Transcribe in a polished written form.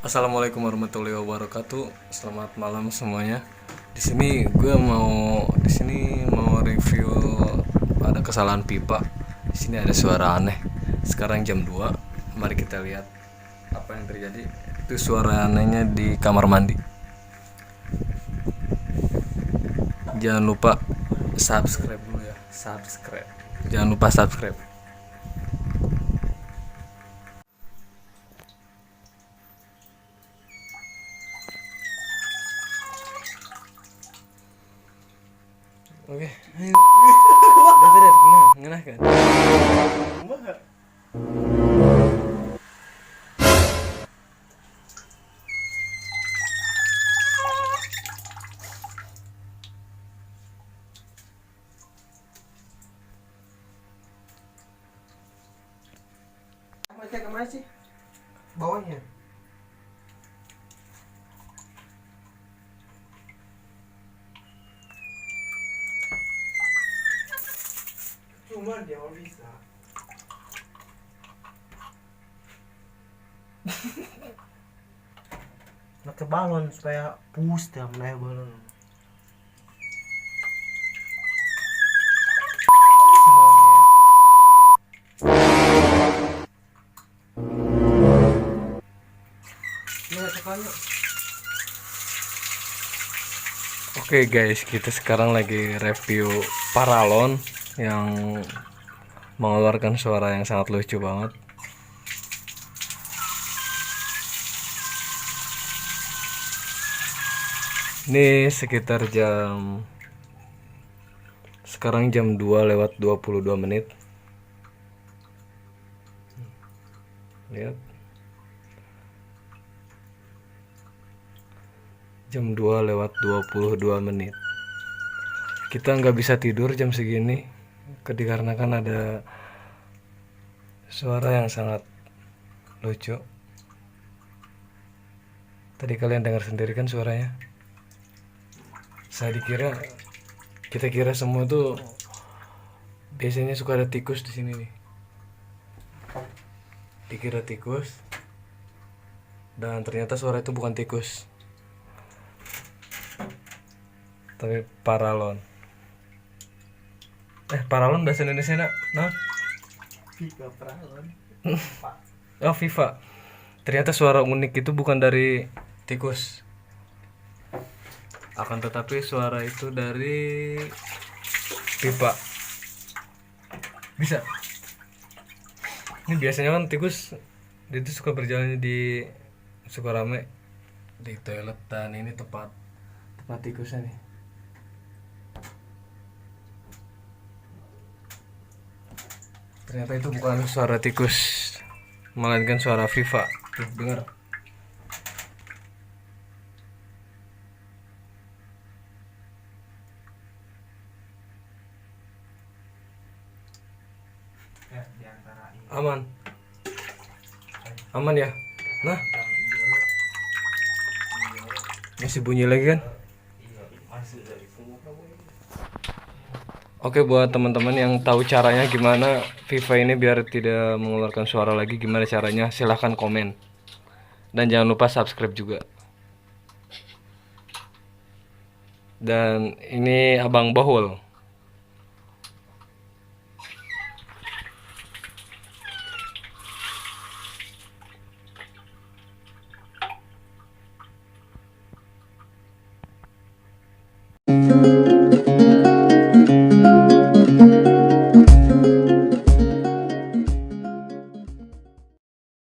Assalamualaikum warahmatullahi wabarakatuh. Selamat malam semuanya. Di sini mau review ada kesalahan pipa. Di sini ada suara aneh. Sekarang jam 2. Mari kita lihat apa yang terjadi. Itu suara anehnya di kamar mandi. Jangan lupa subscribe dulu ya. Subscribe. Jangan lupa subscribe. Oke, ayo. Udah tidak ngenah kan? Cek kemana sih? Bawahnya. Cuma dia mau bisa. Pakai balon supaya puas dia menaik balon. Oke guys, kita sekarang lagi review paralon yang mengeluarkan suara yang sangat lucu banget. Ini sekitar sekarang jam 2:22. Lihat. Jam 2:22. Kita nggak bisa tidur jam segini dikarenakan ada suara yang sangat lucu. Tadi kalian dengar sendiri kan suaranya. Kita kira semua tuh biasanya suka ada tikus di sini nih. Dikira tikus, dan ternyata suara itu bukan tikus, tapi paralon. Paralon bahasa Indonesia nak? Nah, Viva paralon. oh Viva. Ternyata suara unik itu bukan dari tikus, akan tetapi suara itu dari pipa. Bisa. Ini biasanya kan tikus dia tuh suka berjalan suka rame di toilet, dan ini tempat tikusnya nih. Ternyata itu bukan suara tikus, melainkan suara Viva. Tuh, dengar. Ya, diantara ini. Aman ya. Nah, masih bunyi lagi kan? Oke, buat teman-teman yang tahu caranya gimana Viva ini biar tidak mengeluarkan suara lagi, gimana caranya, silahkan komen. Dan jangan lupa subscribe juga. Dan ini Abang Bohol.